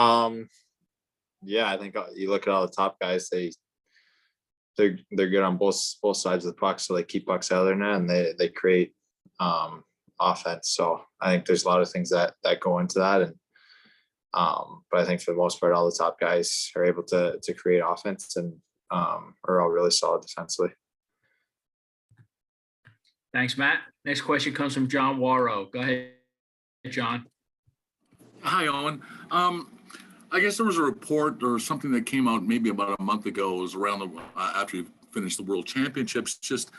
Um, yeah, I think you look at all the top guys, they're good on both sides of the puck, so they keep pucks out of their net and they create offense. So I think there's a lot of things that go into that, and but I think for the most part, all the top guys are able to create offense and are all really solid defensively. Thanks, Matt. Next question comes from John Wawrow. Go ahead, John. Hi, Owen. I guess there was a report or something that came out maybe about a month ago. It was around after you finished the World Championships. Just,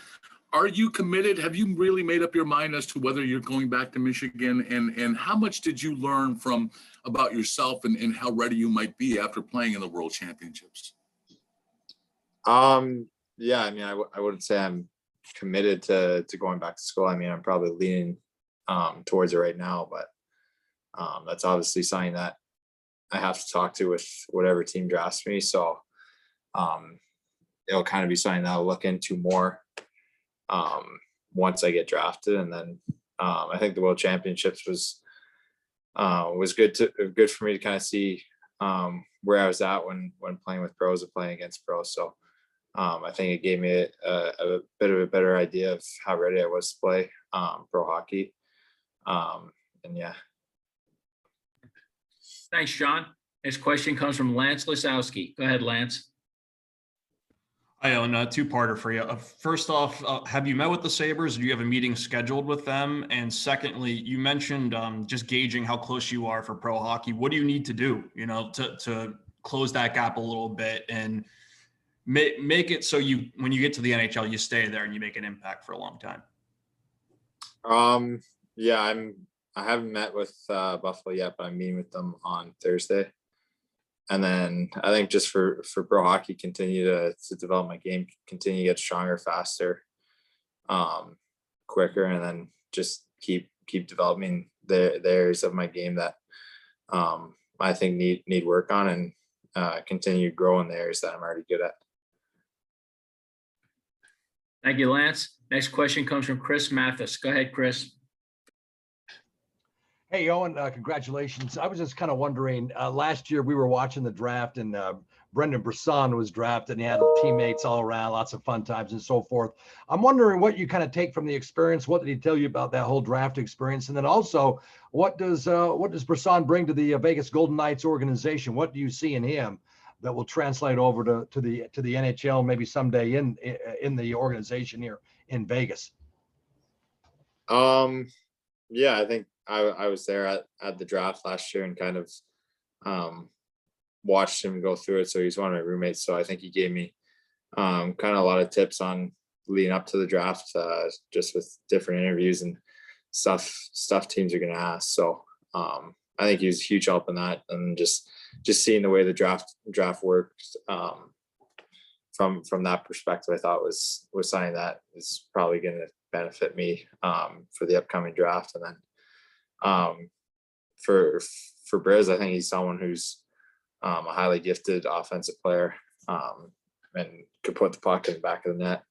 are you committed? Have you really made up your mind as to whether you're going back to Michigan? And how much did you learn about yourself and how ready you might be after playing in the World Championships? Yeah, I mean, I wouldn't say I'm committed to going back to school. I mean, I'm probably leaning towards it right now, but that's obviously something that I have to talk to with whatever team drafts me. So it'll kind of be something that I'll look into more once I get drafted. And then I think the World Championships was good for me to kind of see where I was at when playing with pros and playing against pros. So I think it gave me a bit of a better idea of how ready I was to play pro hockey. And yeah. Thanks, John. Next question comes from Lance Lysowski. Go ahead, Lance. Hi, Owen. Two-parter for you. First off, have you met with the Sabres? Do you have a meeting scheduled with them? And secondly, you mentioned just gauging how close you are for pro hockey. What do you need to do, to close that gap a little bit and make it so when you get to the NHL, you stay there and you make an impact for a long time? Yeah, I haven't met with Buffalo yet, but I'm meeting with them on Thursday. And then I think just for pro hockey, continue to develop my game, continue to get stronger, faster, quicker, and then just keep developing the areas of my game that I think need work on, and continue growing the areas that I'm already good at. Thank you, Lance. Next question comes from Chris Maathuis. Go ahead, Chris. Hey, Owen, congratulations. I was just kind of wondering, last year we were watching the draft and Brendan Brisson was drafted and he had teammates all around, lots of fun times and so forth. I'm wondering what you kind of take from the experience. What did he tell you about that whole draft experience? And then also, what does Brisson bring to the Vegas Golden Knights organization? What do you see in him that will translate over to the NHL maybe someday in the organization here in Vegas? Yeah, I think I was there at the draft last year and kind of watched him go through it. So he's one of my roommates. So I think he gave me kind of a lot of tips on leading up to the draft, just with different interviews and stuff teams are going to ask. So I think he was a huge help in that, and just seeing the way the draft works from that perspective, I thought was something that is probably going to benefit me for the upcoming draft. And then for Briz, I think he's someone who's a highly gifted offensive player and could put the puck in the back of the net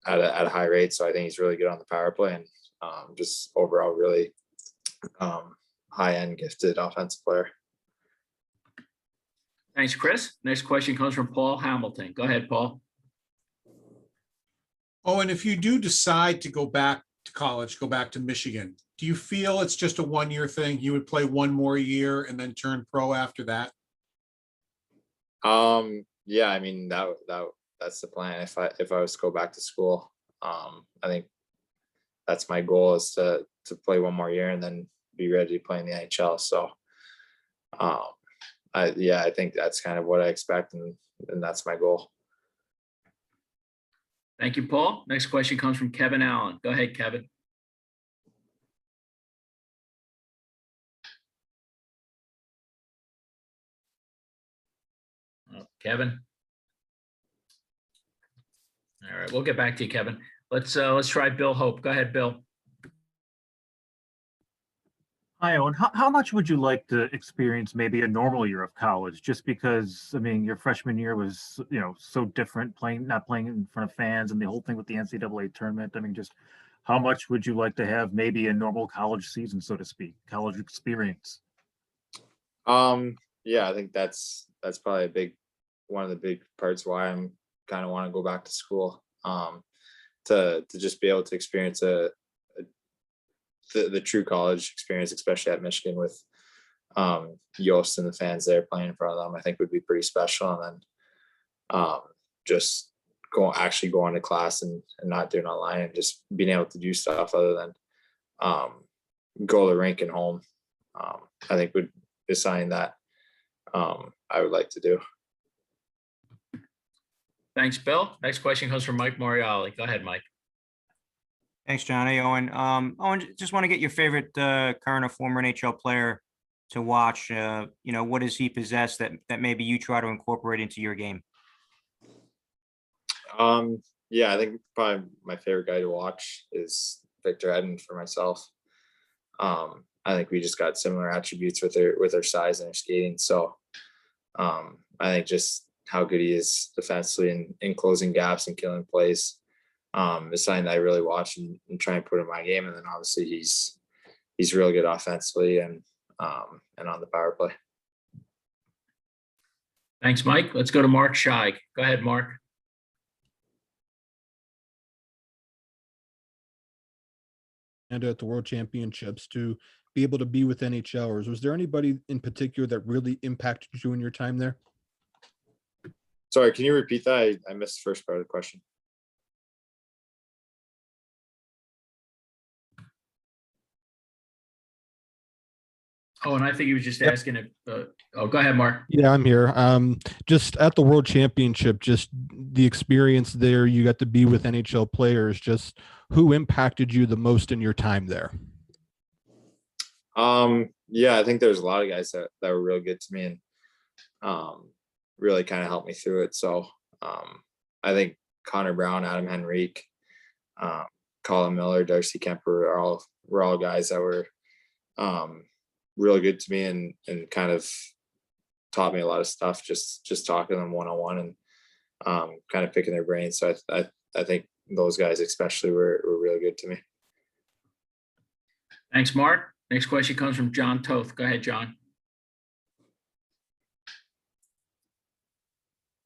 at a high rate. So I think he's really good on the power play and just overall really high-end gifted offensive player. Thanks, Chris. Next question comes from Paul Hamilton. Go ahead, Paul. Oh, and if you do decide to go back to college, go back to Michigan, do you feel it's just a one-year thing? You would play one more year and then turn pro after that? Yeah, I mean that's the plan. If I was to go back to school, I think that's my goal, is to play one more year and then be ready to play in the NHL. So I think that's kind of what I expect, and that's my goal. Thank you, Paul. Next question comes from Kevin Allen. Go ahead, Kevin. Oh, Kevin. All right, we'll get back to you, Kevin. Let's try Bill Hope. Go ahead, Bill. Hi, Owen. How much would you like to experience maybe a normal year of college? Just because, I mean, your freshman year was, so different, not playing in front of fans and the whole thing with the NCAA tournament. I mean, just how much would you like to have maybe a normal college season, so to speak, college experience? Yeah, I think that's probably one of the big parts why I'm kind of want to go back to school. To just be able to experience the true college experience, especially at Michigan with Yost and the fans there playing in front of them, I think would be pretty special. And then just going to class and not doing online and just being able to do stuff other than go to the rink and home, I think would be something that I would like to do. Thanks, Bill. Next question comes from Mike Moriali. Go ahead, Mike. Thanks, John. Hey, Owen. Owen, just want to get your favorite current or former NHL player to watch. What does he possess that maybe you try to incorporate into your game? Yeah, I think probably my favorite guy to watch is Victor Hedman for myself. I think we just got similar attributes with our size and our skating. So I think just how good he is defensively in closing gaps and killing plays is something that I really watch and try and put in my game. And then obviously he's really good offensively and on the power play. Thanks, Mike. Let's go to Mark Scheig. Go ahead, Mark. And at the World Championships to be able to be with NHLers. Was there anybody in particular that really impacted you in your time there? Sorry, can you repeat that? I missed the first part of the question. Oh, and I think he was just asking if, go ahead, Mark. Yeah, I'm here. Just at the World Championship, just the experience there, you got to be with NHL players. Just who impacted you the most in your time there? Yeah, I think there's a lot of guys that were real good to me and really kind of helped me through it. So I think Connor Brown, Adam Henrique, Colin Miller, Darcy Kemper were all guys that were really good to me and kind of taught me a lot of stuff, just talking to them one-on-one and kind of picking their brains. So I think those guys especially were really good to me. Thanks, Mark. Next question comes from John Toth. Go ahead, John.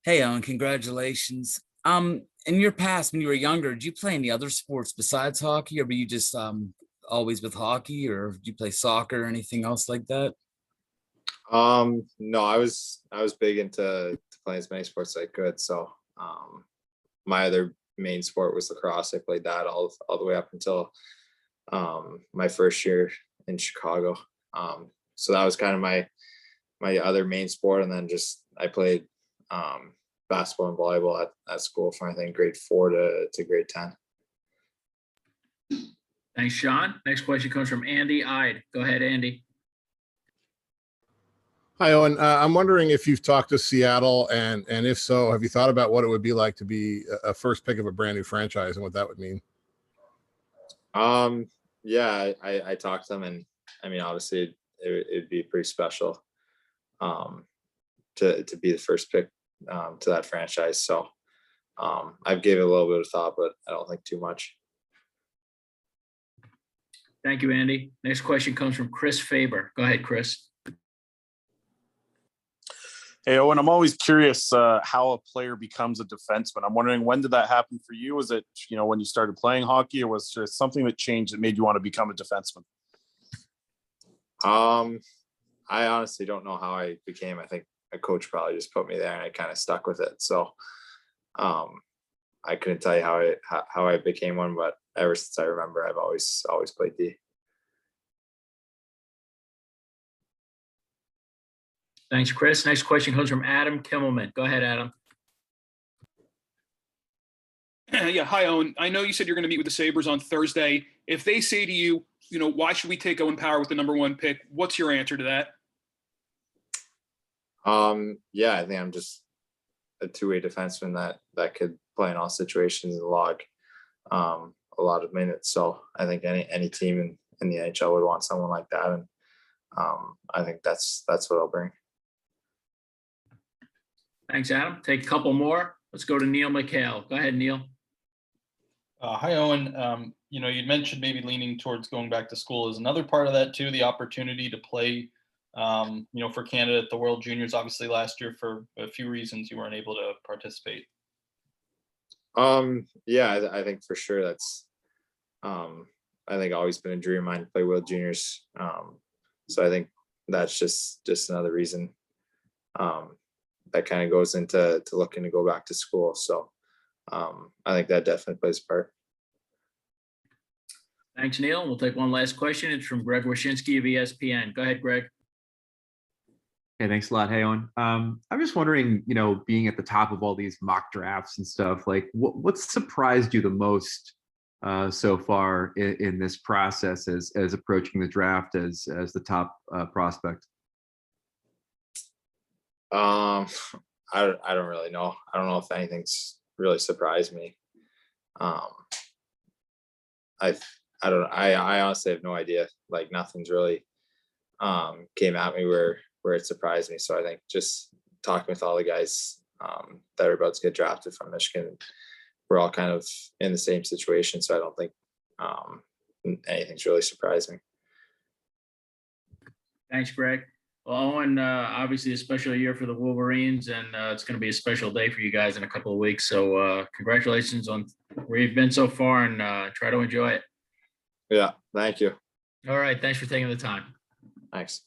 Hey, Owen, congratulations. In your past, when you were younger, did you play any other sports besides hockey, or were you just always with hockey, or did you play soccer or anything else like that? No, I was big into playing as many sports as I could. So my other main sport was lacrosse. I played that all the way up until my first year in Chicago. So that was kind of my other main sport. And then just I played basketball and volleyball at school from I think grade 4 to grade 10. Thanks, Sean. Next question comes from Andy Eide. Go ahead, Andy. Hi, Owen. I'm wondering if you've talked to Seattle, and if so, have you thought about what it would be like to be a first pick of a brand new franchise and what that would mean? Yeah, I talked to them, and I mean, obviously, it'd be pretty special to be the first pick to that franchise. So I've gave it a little bit of thought, but I don't think too much. Thank you, Andy. Next question comes from Chris Faber. Go ahead, Chris. Hey, Owen, I'm always curious how a player becomes a defenseman. I'm wondering, when did that happen for you? Was it, when you started playing hockey, or was there something that changed that made you want to become a defenseman? I honestly don't know how I became. I think a coach probably just put me there and I kind of stuck with it. So I couldn't tell you how I became one, but ever since I remember, I've always played D. Thanks, Chris. Next question comes from Adam Kimmelman. Go ahead, Adam. Yeah. Hi, Owen. I know you said you're going to meet with the Sabres on Thursday. If they say to you, why should we take Owen Power with the #1 pick? What's your answer to that? Yeah, I think I'm just a two-way defenseman that could play in all situations and log a lot of minutes. So I think any team in the NHL would want someone like that. And I think that's what I'll bring. Thanks, Adam. Take a couple more. Let's go to Neil McHale. Go ahead, Neil. Hi, Owen. You'd mentioned maybe leaning towards going back to school. Is another part of that too the opportunity to play for Canada at the World Juniors, obviously last year for a few reasons you weren't able to participate. Yeah, I think for sure that's, I think always been a dream of mine to play World Juniors. So I think that's just another reason that kind of goes into looking to go back to school. So I think that definitely plays a part. Thanks, Neil. We'll take one last question. It's from Greg Wyshynski of ESPN. Go ahead, Greg. Hey, thanks a lot. Hey, Owen. I'm just wondering, being at the top of all these mock drafts and stuff, like what surprised you the most so far in this process as approaching the draft as the top prospect? I don't really know. I don't know if anything's really surprised me. I honestly have no idea. Like nothing's really came at me where it surprised me. So I think just talking with all the guys that are about to get drafted from Michigan, we're all kind of in the same situation. So I don't think anything's really surprised me. Thanks, Greg. Well, Owen, obviously a special year for the Wolverines, and it's going to be a special day for you guys in a couple of weeks. So congratulations on where you've been so far, and try to enjoy it. Yeah, thank you. All right. Thanks for taking the time. Thanks.